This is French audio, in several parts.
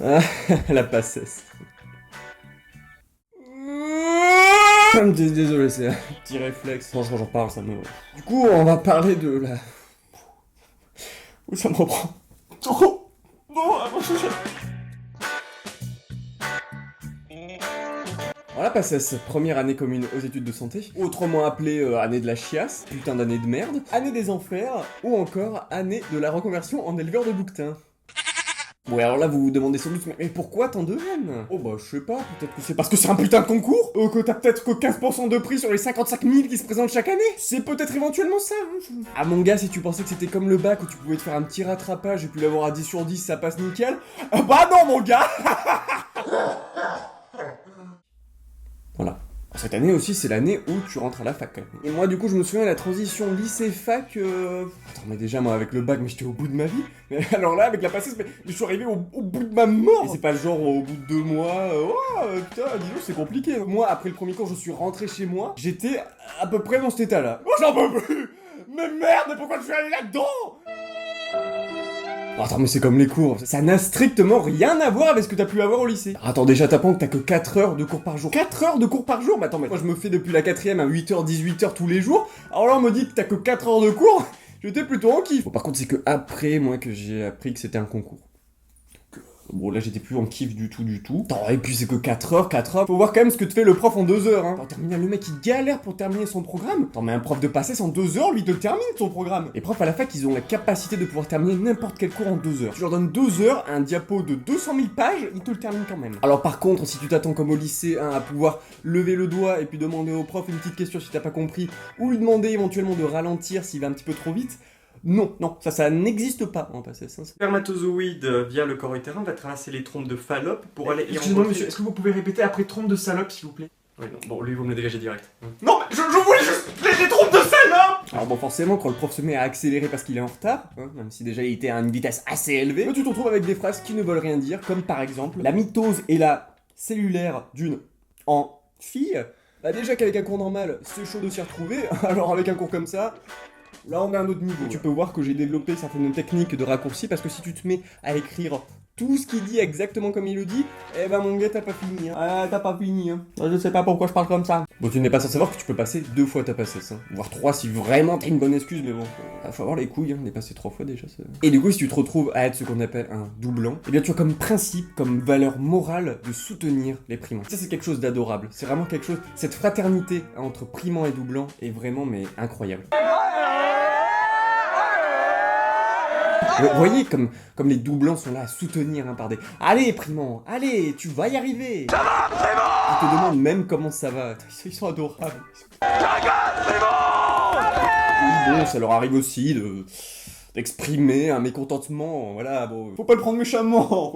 Ah, la passesse. Désolé, c'est un petit réflexe. Franchement, j'en parle, ça me... Du coup, on va parler de la... Où ça me reprend. Oh non, voilà, passesse, première année commune aux études de santé, autrement appelée année de la chiasse, putain d'année de merde, année des enfers, ou encore année de la reconversion en éleveur de bouquetins. Ouais, alors là, vous vous demandez sans doute, mais pourquoi tant de haine? Oh bah, je sais pas, peut-être que c'est parce que c'est un putain de concours, que t'as peut-être que 15% de prix sur les 55 000 qui se présentent chaque année. C'est peut-être éventuellement ça, hein. Ah mon gars, si tu pensais que c'était comme le bac où tu pouvais te faire un petit rattrapage et puis l'avoir à 10 sur 10, ça passe nickel, bah non mon gars. Voilà. Cette année aussi, c'est l'année où tu rentres à la fac, quand même. Et moi, du coup, je me souviens de la transition lycée-fac. Attends, mais déjà, moi, avec le bac, mais j'étais au bout de ma vie. Mais alors là, avec la passesse, mais je suis arrivé au bout de ma mort. Et c'est pas le genre au bout de 2 mois. Putain, dis donc, c'est compliqué. Moi, après le premier cours, je suis rentré chez moi. J'étais à peu près dans cet état-là. Moi, j'en peux plus. Mais merde, mais pourquoi je suis allé là-dedans? Oh, attends, mais c'est comme les cours, ça n'a strictement rien à voir avec ce que t'as pu avoir au lycée. Attends, déjà t'apprends que t'as que 4 heures de cours par jour. 4 heures de cours par jour? Mais attends, mais moi je me fais depuis la 4ème à 8h, 18h tous les jours, alors là on me dit que t'as que 4 heures de cours, j'étais plutôt en kiff. Bon, par contre, c'est que après, moi, que j'ai appris que c'était un concours. Bon, là, j'étais plus en kiff du tout. Attends, et puis c'est que 4 heures, 4 heures. Faut voir quand même ce que te fait le prof en 2 heures, hein. Attends, terminer, le mec, il galère pour terminer son programme. Attends, mais un prof de passesse en 2 heures, lui, il te termine son programme. Les profs à la fac, ils ont la capacité de pouvoir terminer n'importe quel cours en 2 heures. Tu leur donnes 2 heures, un diapo de 200 000 pages, ils te le terminent quand même. Alors, par contre, si tu t'attends comme au lycée, hein, à pouvoir lever le doigt et puis demander au prof une petite question si t'as pas compris, ou lui demander éventuellement de ralentir s'il va un petit peu trop vite, non, ça n'existe pas en passesse. Hein. Spermatozoïde via le corps utérin va traverser les trompes de Fallope pour aller y Excusez-moi rencontrer... monsieur, est-ce que vous pouvez répéter après trompe de salope s'il vous plaît? Oui, non, bon, lui, vous me le dégagez direct. Non, mais je voulais juste les trompes de salope. Alors bon, forcément, quand le prof se met à accélérer parce qu'il est en retard, hein, même si déjà il était à une vitesse assez élevée, tu te retrouves avec des phrases qui ne veulent rien dire, comme par exemple, la mitose est la cellulaire d'une en fille. Bah déjà qu'avec un cours normal, c'est chaud de s'y retrouver, alors avec un cours comme ça... Là, on est à un autre niveau. Tu peux voir que j'ai développé certaines techniques de raccourci parce que si tu te mets à écrire tout ce qu'il dit exactement comme il le dit, eh ben mon gars, t'as pas fini. Hein. Ah, t'as pas fini. Hein. Je sais pas pourquoi je parle comme ça. Bon, tu n'es pas sans savoir que tu peux passer 2 fois ta passesse. Hein. Voire 3 si vraiment t'as une bonne excuse, mais bon. Faut avoir les couilles, hein. On est passé 3 fois déjà. Ça... Et du coup, si tu te retrouves à être ce qu'on appelle un doublant, eh bien tu as comme principe, comme valeur morale de soutenir les primants. Ça, c'est quelque chose d'adorable. C'est vraiment quelque chose. Cette fraternité entre primant et doublant est vraiment, mais incroyable. Vous voyez comme les doublants sont là à soutenir hein, par des... Allez, Primant, allez, tu vas y arriver. Ça va, Primant. Ils te demandent même comment ça va. Ils sont adorables. Bon, ça leur arrive aussi d'exprimer un mécontentement, voilà, bon... Faut pas le prendre méchamment.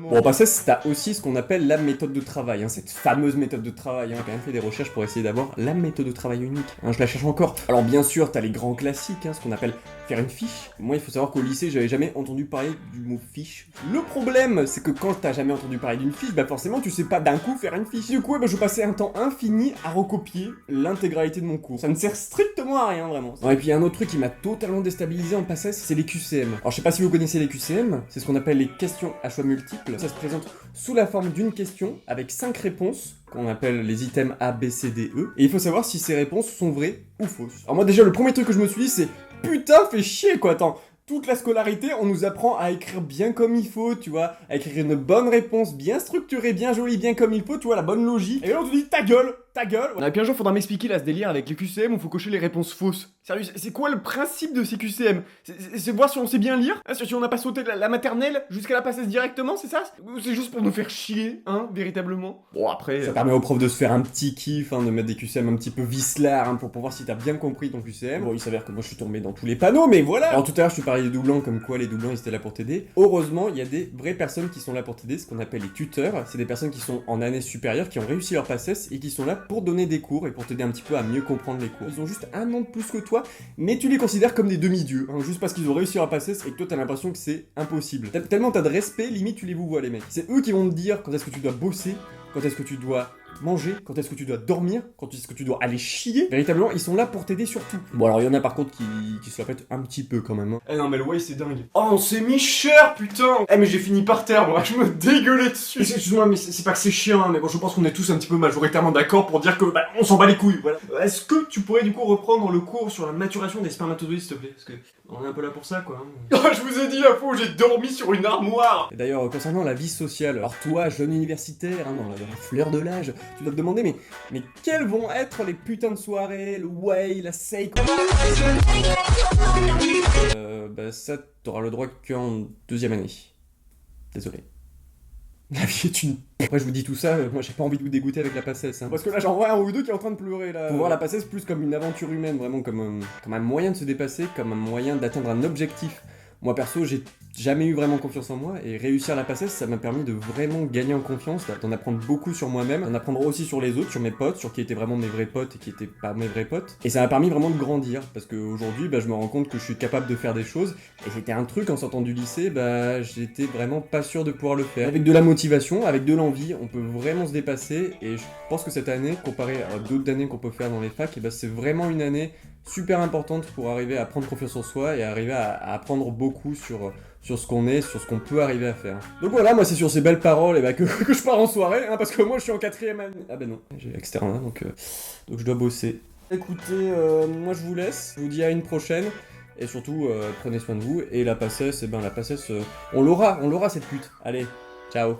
Bon, bah ça, t'as aussi ce qu'on appelle la méthode de travail, hein, cette fameuse méthode de travail, hein. J'ai quand même fait des recherches pour essayer d'avoir la méthode de travail unique, hein, je la cherche encore. Alors bien sûr, t'as les grands classiques, hein, ce qu'on appelle faire une fiche. Moi, il faut savoir qu'au lycée, j'avais jamais entendu parler du mot fiche. Le problème, c'est que quand t'as jamais entendu parler d'une fiche, bah forcément, tu sais pas d'un coup faire une fiche. Du coup, bah, je passais un temps infini à recopier l'intégralité de mon cours. Ça ne sert strictement à rien, vraiment. Et puis, il y a un autre truc qui m'a totalement déstabilisé en passesse, c'est les QCM. Alors, je sais pas si vous connaissez les QCM, c'est ce qu'on appelle les questions à choix multiples. Ça se présente sous la forme d'une question avec 5 réponses, qu'on appelle les items A, B, C, D, E. Et il faut savoir si ces réponses sont vraies ou fausses. Alors moi, déjà, le premier truc que je me suis dit, c'est putain, fais chier, quoi, attends. Toute la scolarité, on nous apprend à écrire bien comme il faut, tu vois, à écrire une bonne réponse, bien structurée, bien jolie, bien comme il faut, tu vois, la bonne logique. Et là, on te dit, ta gueule. Et puis un jour, faudra m'expliquer là ce délire avec les QCM où faut cocher les réponses fausses. Sérieux, c'est quoi le principe de ces QCM? C'est voir si on sait bien lire? Hein, si on n'a pas sauté de la maternelle jusqu'à la passesse directement, c'est ça? Ou c'est juste pour nous faire chier, hein, véritablement? Bon, après, ça permet aux profs de se faire un petit kiff, hein, de mettre des QCM un petit peu vicelard, hein, pour voir si t'as bien compris ton QCM. Bon, il s'avère que moi je suis tombé dans tous les panneaux, mais voilà! Alors tout à l'heure, je te parlais des doublants, comme quoi les doublants ils étaient là pour t'aider. Heureusement, il y a des vraies personnes qui sont là pour t'aider, ce qu'on appelle les tuteurs. C'est des personnes qui sont en année supérieure, qui ont réussi leur passesse et qui sont là pour donner des cours et pour t'aider un petit peu à mieux comprendre les cours. Ils ont juste un an de plus que toi, mais tu les considères comme des demi-dieux, hein, juste parce qu'ils ont réussi leur passesse et que toi t'as l'impression que c'est impossible. Tellement t'as de respect, limite tu les vous vois les mecs. C'est eux qui vont te dire quand est-ce que tu dois bosser, quand est-ce que tu dois manger, quand est-ce que tu dois dormir, quand est-ce que tu dois aller chier. Véritablement, ils sont là pour t'aider sur tout. Bon, alors il y en a par contre qui se la pètent un petit peu quand même. Hein. Eh non, mais le Way, c'est dingue. Oh, on s'est mis cher, putain. Eh, mais j'ai fini par terre, moi, je me dégueulais dessus. Excuse-moi, mais c'est pas que c'est chiant, hein, mais bon, je pense qu'on est tous un petit peu majoritairement d'accord pour dire que, bah, on s'en bat les couilles, voilà. Est-ce que tu pourrais, du coup, reprendre le cours sur la maturation des spermatozoïdes, s'il te plaît? Parce que on est un peu là pour ça, quoi. Hein. Oh, je vous ai dit la fois où j'ai dormi sur une armoire. Et d'ailleurs, concernant la vie sociale, alors toi, jeune universitaire, hein, dans la fleur de l'âge, tu dois te demander, mais quelles vont être les putains de soirées, le way, la seiko... Bah ça, t'auras le droit qu'en 2e année. Désolé. La vie est une... Après je vous dis tout ça, moi j'ai pas envie de vous dégoûter avec la passesse, hein. Parce que là j'en vois un ou deux qui est en train de pleurer là. Faut voir la passesse plus comme une aventure humaine, vraiment comme un moyen de se dépasser, comme un moyen d'atteindre un objectif. Moi perso, j'ai jamais eu vraiment confiance en moi, et réussir la passesse, ça m'a permis de vraiment gagner en confiance, d'en apprendre beaucoup sur moi-même, d'en apprendre aussi sur les autres, sur mes potes, sur qui étaient vraiment mes vrais potes et qui étaient pas mes vrais potes. Et ça m'a permis vraiment de grandir, parce qu'aujourd'hui, bah, je me rends compte que je suis capable de faire des choses, et c'était un truc en sortant du lycée, bah j'étais vraiment pas sûr de pouvoir le faire. Avec de la motivation, avec de l'envie, on peut vraiment se dépasser, et je pense que cette année, comparée à d'autres années qu'on peut faire dans les facs, et bah, c'est vraiment une année super importante pour arriver à prendre confiance en soi et arriver à apprendre beaucoup sur ce qu'on est, sur ce qu'on peut arriver à faire. Donc voilà, moi c'est sur ces belles paroles et bah, que je pars en soirée, hein, parce que moi je suis en 4e année. Ah bah non, j'ai externe, donc je dois bosser. Écoutez, moi je vous laisse, je vous dis à une prochaine, et surtout prenez soin de vous, et la passesse, on l'aura cette pute. Allez, ciao.